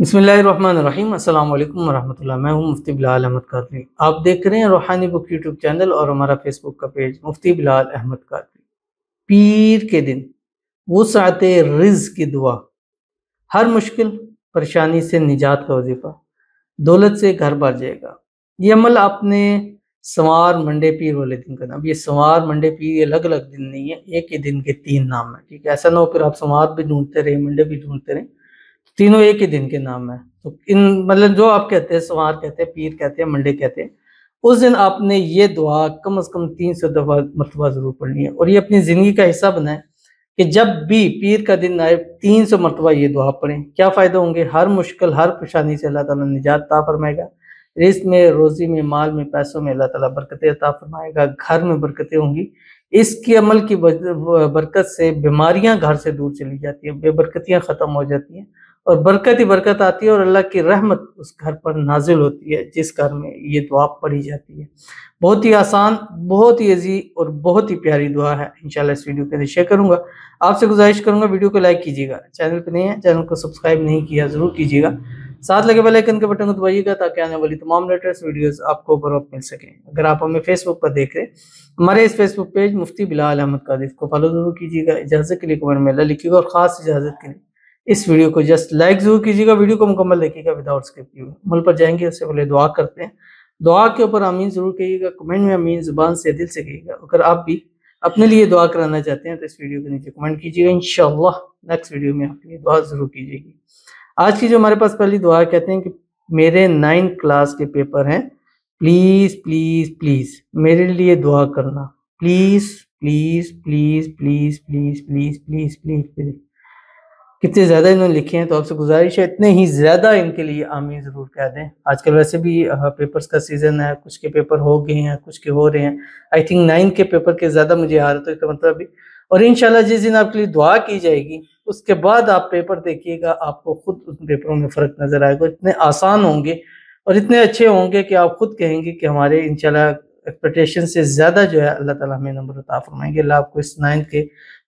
बिस्मिल्लाहिर्रहमानिर्रहीम। अस्सलाम वालेकुम वरहमतुल्लाह। मैं हूं मुफ्ती बिलाल अहमद कादरी। आप देख रहे हैं रूहानी बुक यूट्यूब चैनल और हमारा फेसबुक का पेज मुफ्ती बिलाल अहमद कादरी। पीर के दिन वुसअते रिज़्क़ की दुआ, हर मुश्किल परेशानी से निजात का वजीफा, दौलत से घर भर जाएगा। ये अमल आपने संवार मंडे पीर वाले दिन करना। अब ये संवार मंडे पीर ये अलग अलग दिन नहीं है, एक ही दिन के तीन नाम है। ठीक है, ऐसा ना हो फिर आप संवार भी ढूंढते रहे मंडे भी ढूंढते रहे, तीनों एक ही दिन के नाम है। तो इन मतलब जो आप कहते हैं संवार कहते हैं, पीर कहते हैं, मंडे कहते हैं, उस दिन आपने ये दुआ कम से कम 300 दफा मरतबा जरूर पढ़नी है। और ये अपनी जिंदगी का हिस्सा बनाए कि जब भी पीर का दिन आए 300 मरतबा ये दुआ पढ़ें। क्या फ़ायदा होंगे? हर मुश्किल हर परेशानी से अल्लाह ताला निजात अता फरमाएगा। रिज़्क़ में, रोज़ी में, माल में, पैसों में अल्लाह ताला बरकतें अता फरमाएगा। घर में बरकतें होंगी। इसके अमल की बरकत से बीमारियां घर से दूर चली जाती है, बेबरकतियां ख़त्म हो जाती हैं और बरकत ही बरकत आती है और अल्लाह की रहमत उस घर पर नाजिल होती है जिस घर में ये दुआ पढ़ी जाती है। बहुत ही आसान, बहुत ही ईज़ी और बहुत ही प्यारी दुआ है। इंशाल्लाह इस वीडियो के अंदर शेयर करूँगा। आपसे गुजारिश करूँगा वीडियो को लाइक कीजिएगा, चैनल पर नहीं है चैनल को सब्सक्राइब नहीं किया ज़रूर कीजिएगा, साथ लगे बेल आइकन के बटन को दबाइएगा ताकि आने वाली तमाम लेटेस्ट वीडियोस आपको बर वक्त मिल सकें। अगर आप हमें फेसबुक पर देख रहे हैं, हमारे इस फेसबुक पेज मुफ्ती बिलाल अहमद कादरी को फॉलो जरूर कीजिएगा। इजाज़त के लिए कमेंट में अल्लाह लिखिएगा और ख़ास इजाज़त के लिए इस वीडियो को जस्ट लाइक जरूर कीजिएगा। वीडियो को मुकम्मल देखिएगा विदाउट स्किप। अमल पर जाएंगे उससे पहले दुआ करते हैं। दुआ के ऊपर आमीन जरूर कहिएगा, कमेंट में आमीन ज़ुबान से दिल से कहिएगा। अगर आप भी अपने लिए दुआ कराना चाहते हैं तो इस वीडियो के नीचे कमेंट कीजिएगा। इंशाअल्लाह नेक्स्ट वीडियो में आपके लिए दुआ जरूर कीजिएगी। आज की जो हमारे पास पहली दुआ कहते हैं कि मेरे 9 क्लास के पेपर हैं, प्लीज़ प्लीज़ प्लीज़ मेरे लिए दुआ करना। Please please please please please please please please please. कितने ज़्यादा इन्होंने लिखे हैं तो आपसे गुजारिश है इतने ही ज़्यादा इनके लिए आमीन ज़रूर कह दें। आजकल वैसे भी पेपर्स का सीज़न है, कुछ के पेपर हो गए हैं, कुछ के हो रहे हैं। आई थिंक 9 के पेपर के ज़्यादा मुझे आ रहा है, तो इसका मतलब अभी और इंशाल्लाह जिस दिन आपके लिए दुआ की जाएगी उसके बाद आप पेपर देखिएगा, आपको खुद उन पेपरों में फ़र्क नज़र आएगा। इतने आसान होंगे और इतने अच्छे होंगे कि आप खुद कहेंगे कि हमारे इंशाल्लाह एक्सपेक्टेशन से ज़्यादा जो है अल्लाह ताला हमें नंबर अता फरमाएंगे। अल्लाह आपको इस 9 के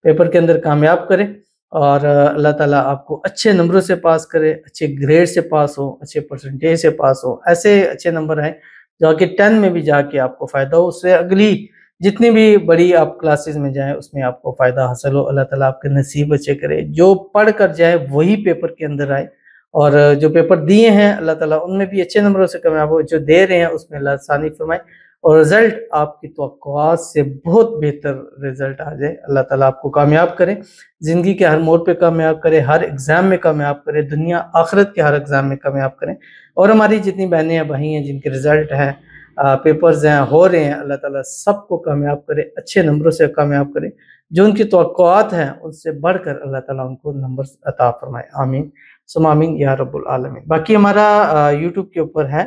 पेपर के अंदर कामयाब करे और अल्लाह ताला आपको अच्छे नंबरों से पास करे, अच्छे ग्रेड से पास हो, अच्छे परसेंटेज से पास हो। ऐसे अच्छे नंबर आए जो कि 10 में भी जाके आपको फ़ायदा हो, उससे अगली जितनी भी बड़ी आप क्लासेस में जाएँ उसमें आपको फ़ायदा हासिल हो। अल्लाह ताला आपके नसीब अच्छे करे, जो पढ़ कर जाए वही पेपर के अंदर आए और जो पेपर दिए हैं अल्लाह ताला उनमें भी अच्छे नंबरों से कामयाब हो, जो दे रहे हैं उसमें अल्लाह आसानी फरमाए और रिज़ल्ट आपकी तवक्कुआत से बहुत बेहतर रिज़ल्ट आ जाए। अल्लाह ताला आपको कामयाब करे, ज़िंदगी के हर मोड़ पे कामयाब करे, हर एग्ज़ाम में कामयाब करे, दुनिया आखिरत के हर एग्ज़ाम में कामयाब करें। और हमारी जितनी बहनें हैं भाई हैं जिनके रिज़ल्ट हैं, पेपर्स हैं, हो रहे हैं, अल्लाह ताला सबको कामयाब करे, अच्छे नंबरों से कामयाब करे। जो उनकी तवक्कुआत हैं उनसे बढ़कर अल्लाह ताला उनको नंबर अता फरमाए। आमीन सुम्मा आमीन या रब्बुल आलमीन। बाकी हमारा यूट्यूब के ऊपर है,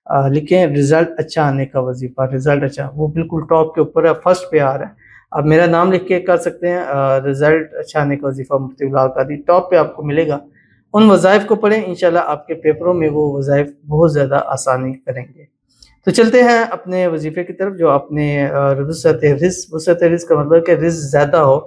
लिखें रिज़ल्ट अच्छा आने का वजीफ़ा। रिज़ल्ट अच्छा वो बिल्कुल टॉप के ऊपर है, फर्स्ट पे आ रहा है। आप मेरा नाम लिख के कर सकते हैं, रिज़ल्ट अच्छा आने का वजीफ़ा मुफ्ती बिलाल कादरी, टॉप पे आपको मिलेगा। उन वज़ाइफ को पढ़ें, इंशाल्लाह आपके पेपरों में वो वज़ाइफ बहुत ज़्यादा आसानी करेंगे। तो चलते हैं अपने वजीफ़े की तरफ जो आपने वुसअते रिज़्क़ का मतलब कि रिज़्क़ ज़्यादा हो,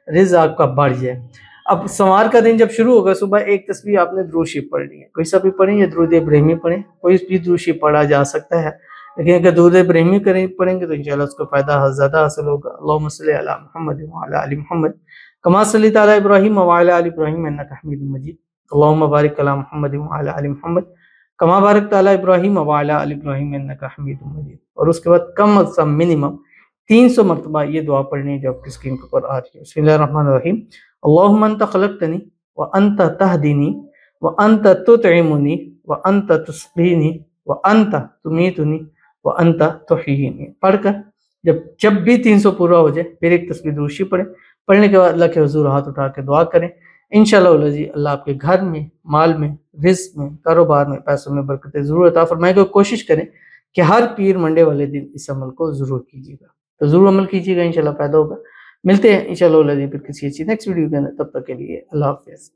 रिज़्क़ आपका बढ़ जाए। अब सोमवार का दिन जब शुरू होगा सुबह एक तस्बीह आपने दुरूद शरीफ पढ़ ली है, कोई सा भी पढ़ें या दुरूद इब्राहिमी पढ़ें, कोई भी दुरूद शरीफ पढ़ा जा सकता है। लेकिन अगर दुरूद इब्राहिमी पढ़ेंगे तो इंशाल्लाह उसको फ़ायदा ज़्यादा हासिल होगा। अल्लाहुम्मा सल्लि अला मुहम्मद व अला आलि मुहम्मद कमा सल्लैता अला इब्राहीम व अला आलि इब्राहीम इन्नका हमीदुम मजीद। अल्लाहुम्मा बारिक अला मुहम्मद व अला आलि मुहम्मद कमा बारकता अला इब्राहीम व अला आलि इब्राहीम इन्नका हमीदुम मजीद। और उसके बाद कम से कम मिनिमम 300 मरतबा ये दुआ पढ़नी है जो आपकी स्क्रीन के ऊपर आ रही है। बिस्मिल्लाहिर्रहमानिर्रहीम। अल्लाहुम्मा अन्ता खलक़तनी व अन्ता तहदीनी व अन्ता तुतइमुनी व अन्ता तुस्क़ीनी व अन्ता तुमीतुनी व अन्ता तुह्यीनी। पढ़कर जब भी 300 पूरा हो जाए फिर एक तस्बीह दुरूद शरीफ पढ़ें। पढ़ने के बाद अल्लाह के हुज़ूर हाथ उठा के दुआ करें। इंशाअल्लाह जी अल्लाह आपके घर में, माल में, रिज़्क़ में, कारोबार में, पैसों में बरकतें ज़रूर अता फरमाएगा। कोशिश करें कि हर पीर मंडे वाले दिन इस अमल को ज़रूर कीजिएगा, तो ज़रूर अमल कीजिएगा, इंशाल्लाह फ़ायदा होगा। मिलते हैं इंशाअल्लाह जी फिर किसी अच्छी नेक्स्ट वीडियो के अंदर, तब तक के लिए अल्लाह हाफ़िज़।